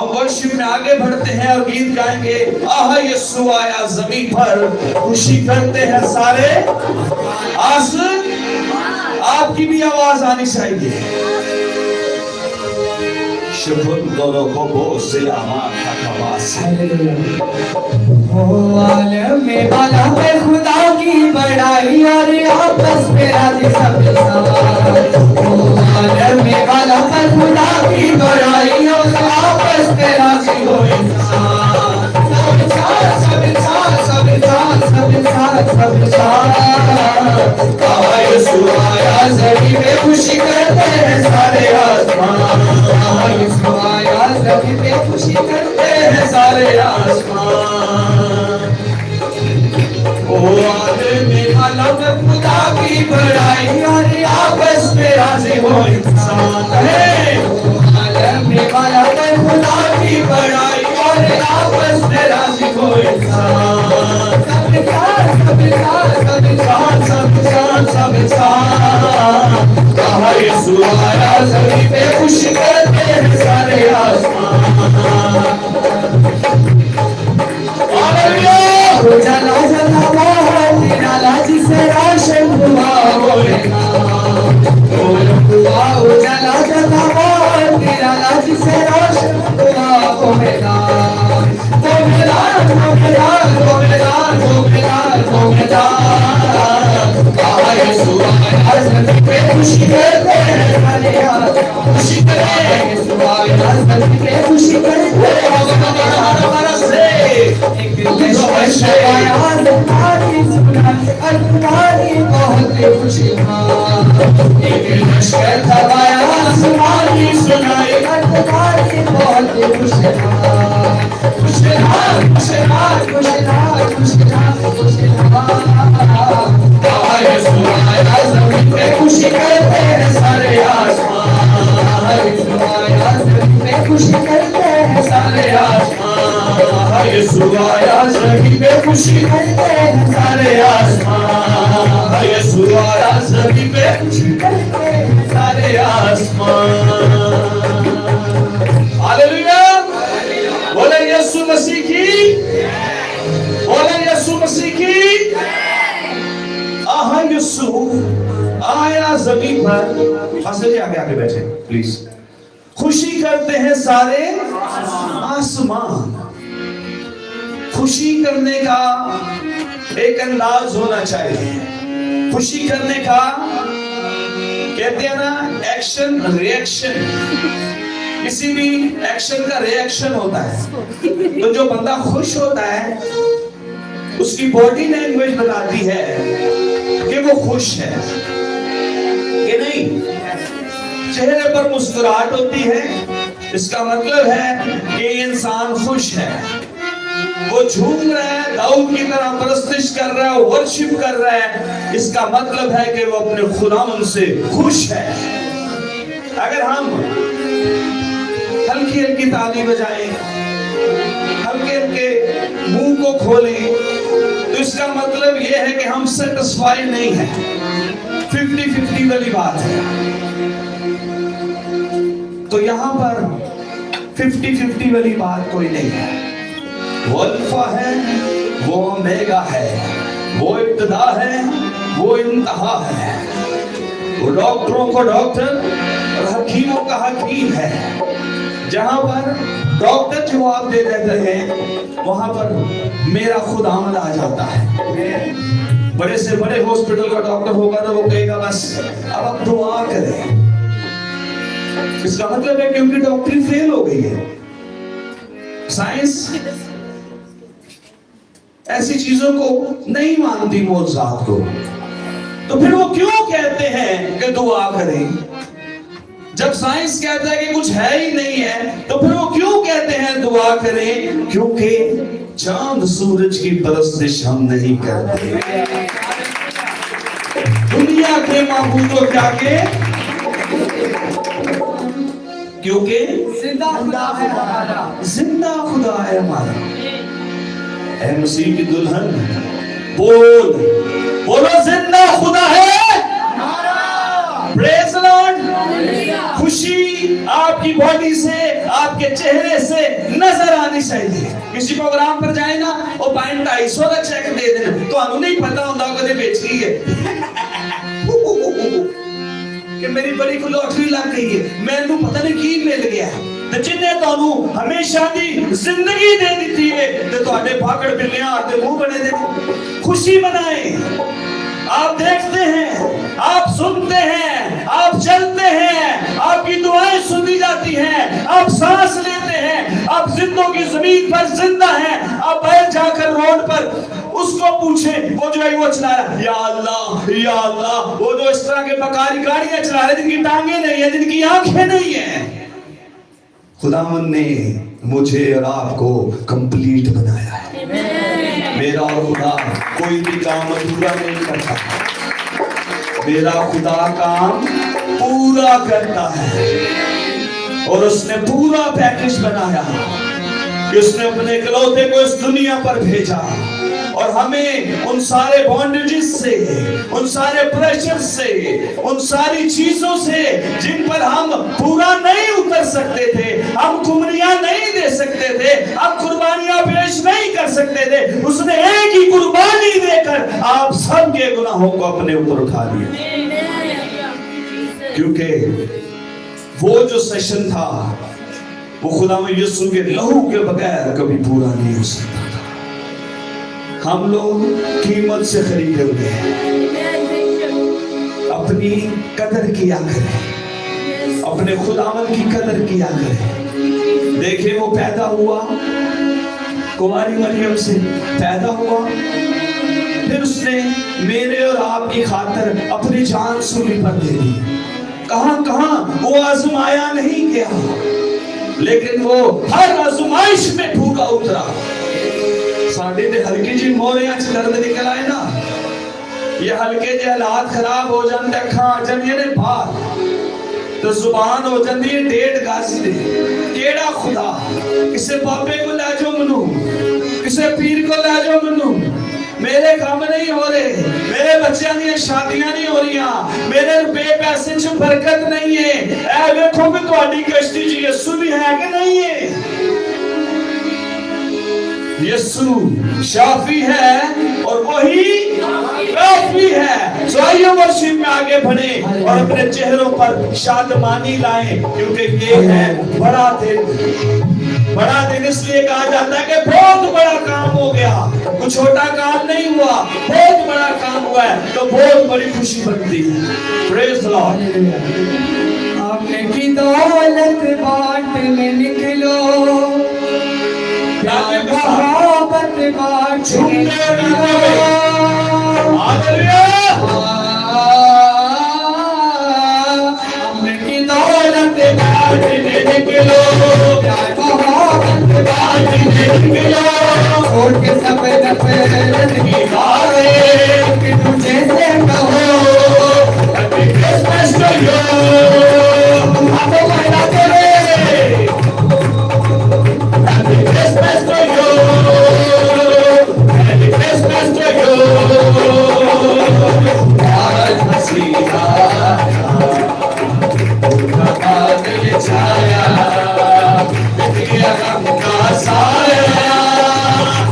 हम वर्शिप में आगे बढ़ते हैं और गीत गाएंगे। आहा यीशु आया जमीन पर, खुशी करते हैं सारे। आज आपकी भी आवाज आनी चाहिए। आलम में वाला है खुदा की बड़ाई और आपस में राजी सब आलम में वाला है खुदा की बड़ाई और आपस में राजी हो ज़मीन पे खुशी करते हैं सारे आसमान। ज़मीन पे खुशी करते हैं सारे आसमान। ओ आलम में आलम खुदा की बड़ाई और आपस में राजी हो इंसान है। आलम में आलम खुदा की बड़ाई और आपस में राजी हो इंसान। सब यीशु आया ज़मीन पे खुशी करते हैं सारे आसमान। जला जला वो निराला जिसे रोशन हुआ होएगा। जला जला वो निराला जिसे रोशन हुआ होएगा। खुशी करते हैं खुशी करते खुशी करते बहुत खुशी सुनाई बहुत खुशी करते हैं सारे आसमान। खुशी करते हैं सारे आसमान। यीशु आया ज़मीन पे खुशी करते हैं सारे आसमान। यीशु आया ज़मीन पे खुशी करते हैं सारे आसमान। हालेलुया। बोले यीशु मसीह की, बोले यीशु मसीह की। आहा यीशु आया जमीन पर। हंसे आगे आगे बैठे प्लीज। खुशी करते हैं सारे आसमान। खुशी करने का एक अंदाज होना चाहिए। खुशी करने का कहते हैं ना एक्शन रिएक्शन। किसी भी एक्शन का रिएक्शन होता है। तो जो बंदा खुश होता है उसकी बॉडी लैंग्वेज बताती है कि वो खुश है कि नहीं। चेहरे पर मुस्कुराहट होती है, इसका मतलब है कि इंसान खुश है। वो झूम रहा है, दाऊद की तरह परस्तिश कर रहा है, वर्शिप कर रहा है, इसका मतलब है कि वो अपने खुदावंद से खुश है। अगर हम हल्की हल्की ताली बजाएं, हल्के हल्के मुंह को खोलें, तो इसका मतलब यह है कि हम सेटिस्फाई नहीं है। 50-50 वाली बात है। तो यहां पर 50-50 वाली बात कोई नहीं है। वो अल्फा है, वो ओमेगा है, वो इब्तिदा है, वो इंतहा है। वो डॉक्टरों को डॉक्टर और हकीमों का हकीम है। जहां पर डॉक्टर जवाब दे देते हैं वहां पर मेरा खुदावंद आ जाता है। बड़े से बड़े हॉस्पिटल का डॉक्टर होगा तो वो कहेगा बस अब आप दुआ करें। इसका मतलब है कि उनकी डॉक्टरी फेल हो गई है। साइंस ऐसी चीजों को नहीं मानती मौजूदात को। तो फिर वो क्यों कहते हैं कि दुआ करें? जब साइंस कहता है कि कुछ है ही नहीं है, तो फिर वो क्यों कहते हैं दुआ करें? क्योंकि चांद सूरज की परस्तिश हम नहीं करते। दुनिया के माबूदों क्या के? क्योंकि जिंदा खुदा है हमारा। जिंदा खुदा है हमारा। ऐ मसीह की दुल्हन बोलो जिंदा खुदा है हमारा। Praise Lord. खुशी आपकी बॉडी से, आपके चेहरे से नजर आनी चाहिए। किसी प्रोग्राम पर जाए ना, वो 250 का चेक दे देना, तो नहीं पता होता कदे बेच गई है कि मेरी बड़ी को लॉटरी लग गई है, मैनू पता नहीं की मिल गया। ते जिन्ने तानू हमेशा दी जिंदगी दे दी है, ते तुहाडे भागड़ बिल्लियां ते मुंह बने दे। खुशी मनाए। आप देखते हैं, आप सुनते हैं, आप चलते हैं, आपकी दुआएं सुनी जाती हैं, आप सांस लेते हैं, आप जिंदों की जमीन पर जिंदा हैं। आप बैठ जाकर रोड पर उसको पूछे, वो जो है वो चला रहा है, या अल्लाह, वो जो इस तरह के बकारी गाड़ियां चला रहे जिनकी टांगे नहीं है, जिनकी आंखें नहीं है। खुदावन ने मुझे और आपको कंप्लीट बनाया है। मेरा खुदा कोई भी काम अधूरा नहीं करता, मेरा खुदा काम पूरा करता है। और उसने पूरा पैकेज बनाया, उसने अपने इकलौते को इस दुनिया पर भेजा और हमें उन सारे बॉन्डेजेस से, उन सारे प्रेशर से, उन सारी चीजों से जिन पर हम पूरा नहीं उतर सकते थे, हम कुर्बानियां नहीं दे सकते थे, हम कुर्बानियां पेश नहीं कर सकते थे, उसने एक ही कुर्बानी देकर आप सबके गुनाहों को अपने ऊपर उठा लिया। क्योंकि वो जो सेशन था वो खुदा में यीशु के लहू के बगैर कभी पूरा नहीं हो सकता था। हम लोग कीमत से खरीदे हुए हैं। अपनी कदर किया करें, अपने खुदावन की कदर किया करें। देखिए वो पैदा हुआ, कुमारी मरियम से पैदा हुआ, फिर उसने मेरे और आपकी खातिर अपनी जान सूली पर दे दी। कहां कहां वो आजमाया नहीं गया, लेकिन वो हर आजमाइश में पूरा उतरा। साढ़े दे हल्की जी मोरियां च दर्द निकल आए ना, ये हल्के जे हालात खराब हो जाते, अखां आ जांदियां ने बाहर, तो जुबान हो जाती है 1.5 गज दी। केड़ा खुदा, किसे बाबे को लै जाओ मनु, किसे पीर को लै जाओ मनु, मेरे काम नहीं हो रहे, मेरे बच्चों दी शादियां नहीं हो रही, मेरे रुपए पैसे च बरकत नहीं है। ऐ देखो कि तुम्हारी कश्ती च यीशु भी है कि नहीं है। यीशु शाफी है और वही काफी है। तो आइए वर्शिप में आगे बढ़े और अपने चेहरों पर शादमानी लाएं, क्योंकि ये है बड़ा दिन। बड़ा दिन इसलिए कहा जाता है कि बहुत बड़ा काम हो गया, कुछ छोटा काम नहीं हुआ, बहुत बड़ा काम हुआ है, तो बहुत बड़ी खुशी बनती है। Praise Lord. आपने की दौलत बांटने निकलो, मोहब्बत बांटने आपने की दौलत बांटने निकलो, मोहब्बत बांटने निकलो, छोड़ के सब नफरत की बातें कि तुझे से कहो हैप्पी क्रिसमस टू यू। आपको कहना करे happy Christmas to you, happy Christmas to you. आज मसीहा का बादल छाया, दिया गम का साया,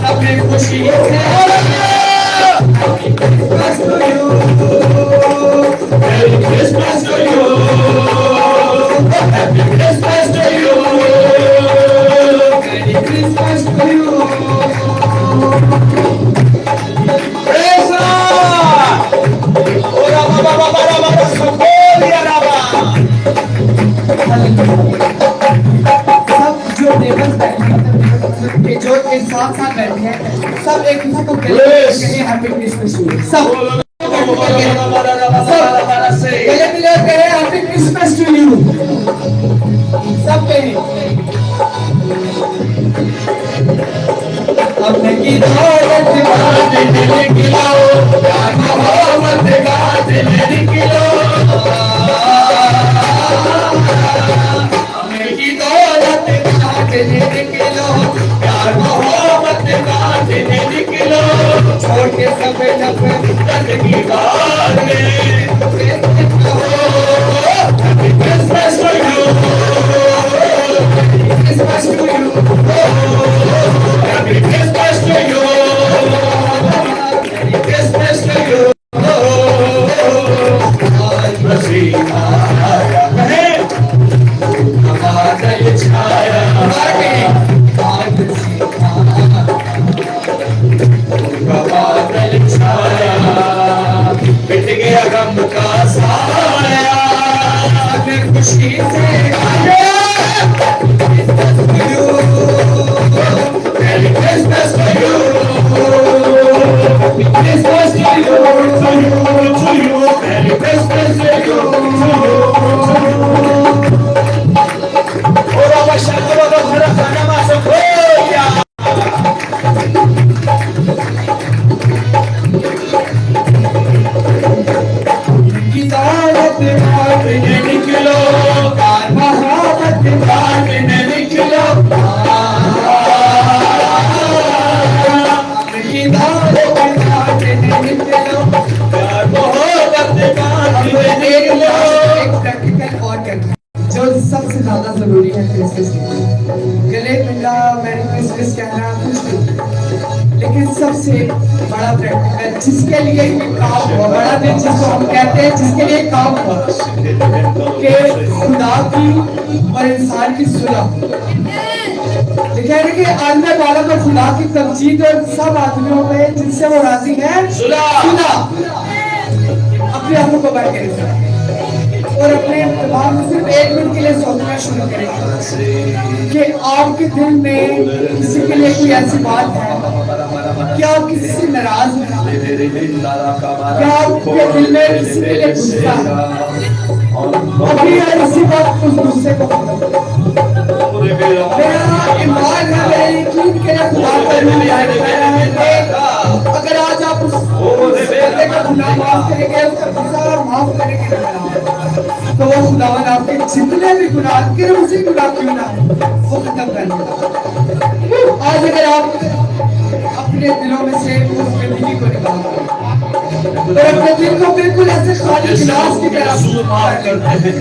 अपनी खुशी से happy Christmas to you, happy Christmas to you, happy Christmas to you, happy Christmas to you. Praise Lord. ओरा बाबा बाबा बाबा सुखोलिया बाबा। सब जो नेबर्स बैठे हैं, जो एक साथ बैठे हैं, सब एक दूसरे को कहें हैप्पी क्रिसमस टू यू। सब गले मिलकर कहें हैप्पी क्रिसमस टू यू। सब कहें अपने की दौलत बांटने निकलो, मोहब्बत बांटने निकलो, अपने की दौलत बांटने निकलो, प्यार मोहब्बत बांटने निकलो, छोड़ के सब नफरत की बातें गले मिलना, मैरी क्रिसमस कहना कुछ नहीं, लेकिन सबसे बड़ा प्रैक्टिकल जिसके लिए ये काम हुआ, बड़ा दिन जिसको हम कहते हैं, जिसके लिए काम हुआ कि खुदा की और इंसान की सुलह। लिखा है कि आदमी वालों को खुदा की तमजीद और सब आदमियों में जिनसे वो राजी है सुलह। अपने आंखों को बंद करें और अपने दिमाग में सिर्फ 1 मिनट के लिए सोचना शुरू करें कि आपके दिल में किसी के लिए कोई ऐसी बात है, क्या आप किसी से नाराज हैं, क्या आपके दिल में किसी के लिए गुस्सा है, अभी इसी बात उस गुस्से को मेरा ईमान है, मेरे यकीन के लिए खुदा का रूह है कि अगर आज आप उस बंदे का गुनाह माफ करेंगे, उसका गुस्सा माफ करेंगे तो वो खुदावन आपके जितने भी गुनाह के उसी गुनाह क्यों ना वो खत्म कर देगा। आज अगर आप अपने दिलों में से उस गंदगी को निकाल और अपने दिल को बिल्कुल ऐसे खाली गिलास की तरह माफ करते हैं,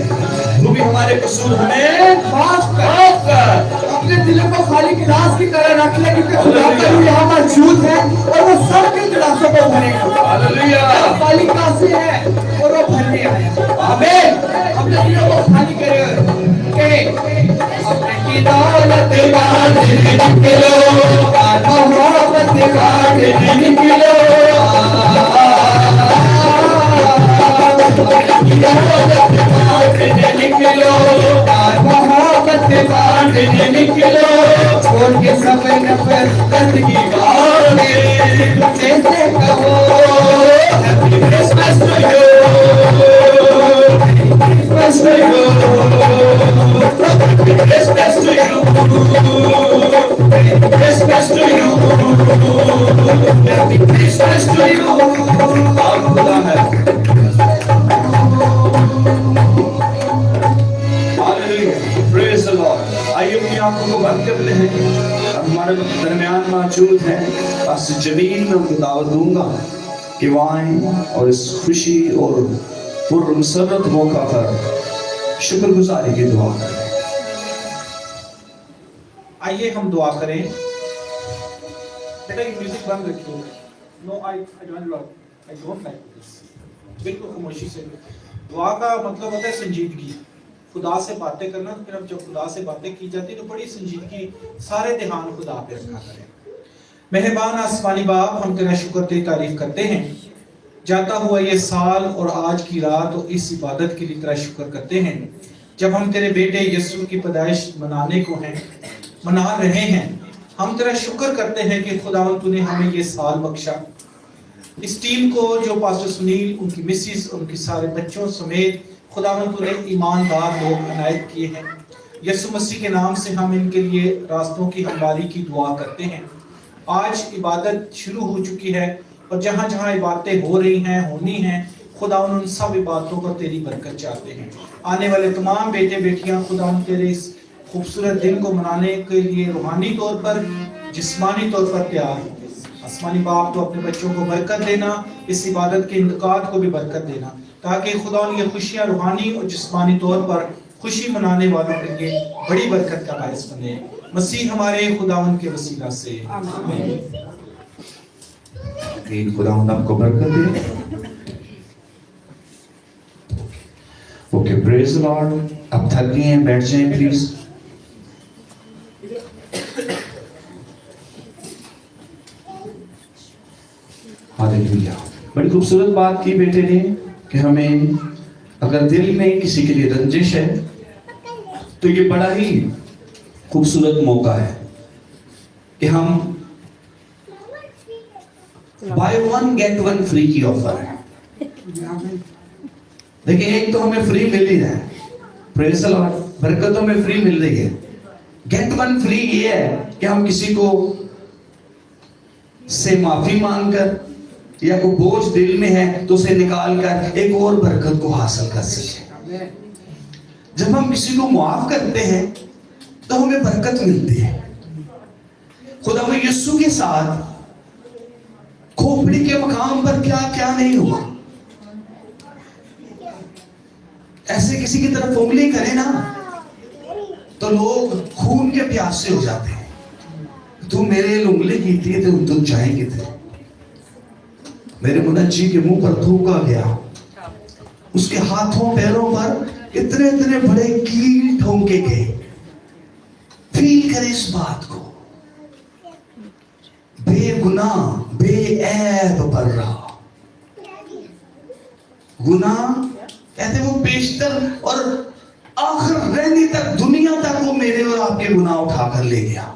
तू भी हमारे कसूर हमें माफ कर, अपने दिल को खाली गिलास की तरह रख ले, क्योंकि खुदा का रूह यहाँ मौजूद है और वो सबके गिलासों को भरेगा। हालेलुया। खाली कासे है और वो भरने आया। आमीन। अपने दिलों को खाली करे अपने दौलत निकलो, मोहब्बत निकलो, मोहब्बत निकलो, छोड़ के सब नफरत गंदगी जैसे कहो happy Christmas to you, Christmas to you, Christmas to you, Christmas to you, happy Christmas to you. और खुदा है प्रेज द लॉर्ड। आइए अपनी आंखों को बंद करते हैं। अब हमारे दरमियान मौजूद है पास्टर जमील। मैं उनको दावत दूंगा कि वो आएं और इस खुशी और पुरमसरत मौका पर शुक्रगुजारी की दुआ करें। आइए हम दुआ करें। बेटा ये म्यूजिक बंद रखिए। No I don't like this. बिल्कुल खामोशी से। दुआ का मतलब होता है संजीदगी, खुदा से बातें करना। फिर अब जब खुदा से बातें की जाती है तो बड़ी संजीदगी, सारे ध्यान खुदा पे रखा करें। मेहरबान आसमानी बाप, हम तेरा शुक्र तेरी तारीफ करते हैं। जाता हुआ ये साल और आज की रात और इस इबादत के लिए तेरा शुक्र करते हैं, जब हम तेरे बेटे यीशु की पैदाइश मना रहे हैं। हम तेरा शुक्र करते हैं कि खुदावंद तूने हमें ये साल बख्शा। इस टीम को, जो पास्टर सुनील, उनकी मिसिस, उनके सारे बच्चों समेत खुदावंद तूने ईमानदार लोग अनायत किए हैं। यीशु मसीह के नाम से हम इनके लिए रास्तों की हमवारी की दुआ करते हैं। आज इबादत शुरू हो चुकी है और जहाँ जहाँ इबादतें हो रही हैं, होनी हैं, खुदावंद उन सब इबादतों पर तेरी बरकत चाहते हैं। आने वाले तमाम बेटे बेटियां खुदावंद तेरे इस खूबसूरत दिन को मनाने के लिए रूहानी तौर पर, जिस्मानी तौर पर तैयार हो। आसमानी बाप, तो अपने बच्चों को बरकत देना, इस इबादत के इंतकाद को भी बरकत देना, ताकि खुदा ये खुशियां रूहानी और जिस्मानी तौर पर खुशी मनाने वालों के लिए बड़ी बरकत का बायस बने। मसीह हमारे खुदावंद के वसीला से आमीन। खुदावंद आपको बरकत दे। Okay, praise the Lord. अब थक गए हैं, बैठ जाएं प्लीज। हालेलुया। बड़ी खूबसूरत बात की बेटे ने कि हमें अगर दिल में किसी के लिए रंजिश है तो ये बड़ा ही खूबसूरत मौका है कि हम बाय 1 गेट 1 फ्री की ऑफर है। देखिए, एक तो हमें फ्री मिल ही रहा है, प्रेज़ द लॉर्ड, बरकतों में फ्री मिल रही है। गेट 1 फ्री ये है कि हम किसी को से माफी मांगकर या कोई बोझ दिल में है तो उसे निकाल कर एक और बरकत को हासिल कर सके। जब हम किसी को माफ करते हैं तो हमें बरकत मिलती है। खुदा में यीशु के साथ खोपड़ी के मकाम पर क्या क्या नहीं हुआ। ऐसे किसी की तरफ उंगली करे ना तो लोग खून के प्यासे हो जाते हैं। तू मेरे उंगली की थी तो तुम जाएंगे थे। मेरे मुनज्जी के मुंह पर थूका गया, उसके हाथों पैरों पर इतने इतने बड़े कील ठोंके गए। फील करे इस बात को, बेगुनाह बेऐब बर्रा। गुनाह कहते वो बेशतर और आखिर रहने तक, दुनिया तक वो मेरे और आपके गुनाह उठाकर ले गया।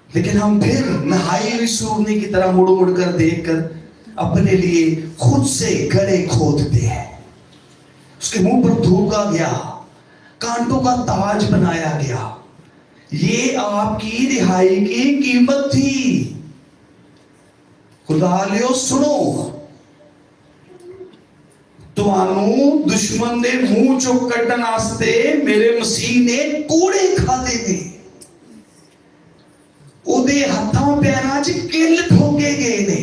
लेकिन हम फिर नहाई हुई सूरने की तरह मुड़ मुड़ कर देखकर अपने लिए खुद से गड़े खोदते हैं। उसके मुंह पर थूका गया, कांटों का ताज बनाया गया। ये आपकी रिहाई की कीमत थी। खुदा लियो सुनो, ਤੁਹਾਨੂੰ ਦੁਸ਼ਮਣ ਦੇ ਮੂੰਹ ਚੋਂ ਕੱਢਣ ਵਾਸਤੇ ਮੇਰੇ ਮਸੀਹ ਨੇ ਕੋੜੇ ਖਾਦੇ ਨੇ। ਉਹਦੇ ਹੱਥਾਂ ਪੈਰਾਂ 'ਚ ਕਿੱਲ ਠੋਕੇ ਗਏ ਨੇ।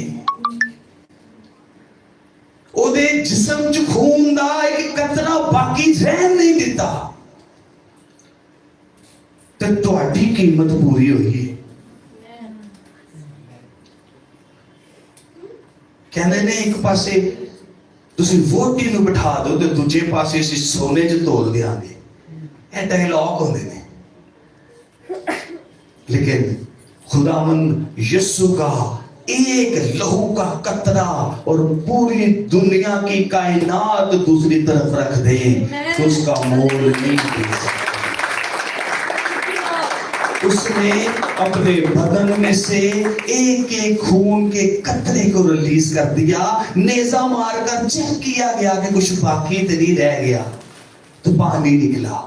ਉਹਦੇ ਜਿਸਮ 'ਚ ਖੂਨ ਦਾ ਇੱਕ ਕਤਰਾ ਬਾਕੀ ਰਹਿਣ ਨਹੀਂ ਦਿੱਤਾ। ਤੇ ਤੁਹਾਡੀ ਕੀਮਤ ਪੂਰੀ ਹੋਈ ਹੈ। ਕਹਿੰਦੇ ਨੇ ਇੱਕ ਪਾਸੇ ਤੁਸੀਂ ਵੋਟੀ ਨੂੰ ਬਿਠਾ ਦਿਓ ਤੇ ਦੂਜੇ ਪਾਸੇ ਅਸੀਂ ਸੋਨੇ 'ਚ ਤੋਲ ਦਿਆਂਗੇ। ਇਹ ਡਾਇਲੌਗ ਹੁੰਦੇ ਨੇ। लेकिन खुदावंद यीशु का एक लहू का कतरा और पूरी दुनिया की कायनात दूसरी तरफ रख दे तो उसका मोल नहीं दे सकता। उसने अपने बदन में से एक एक खून के कतरे को रिलीज कर दिया। नेजा मारकर चेक किया गया कि कुछ बाकी तो नहीं रह गया, तो पानी निकला।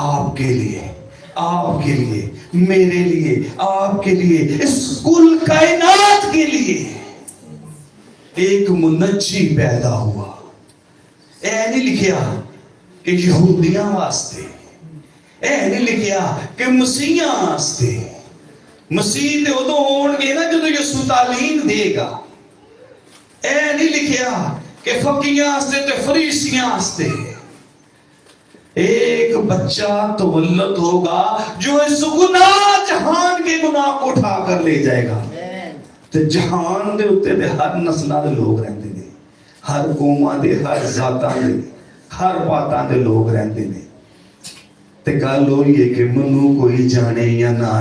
आपके लिए, आपके लिए, मेरे लिए, आपके लिए, इस कुल कायनात के लिए एक मुनज्जी पैदा हुआ। ऐ नहीं लिखिया कि यहूदियां वास्ते, ऐ नहीं लिखिया कि मसीहां वास्ते। मसीह ते उदों होणगे ना जदों यीशु तालीम देगा। ऐ नहीं लिखिया कि फकीयां वास्ते ते फरीसियां वास्ते। एक बच्चा तवल्लद होगा जो इस गुनाह जहान के गुनाह को उठा कर ले जाएगा। ते जहान दे उत्ते ते हर नस्लां दे लोग रहंदे ने, हर कौमां दे, हर जातां दे, हर बातां दे लोग रहंदे ने। ते गल होई है कि मनु कोई जाने या ना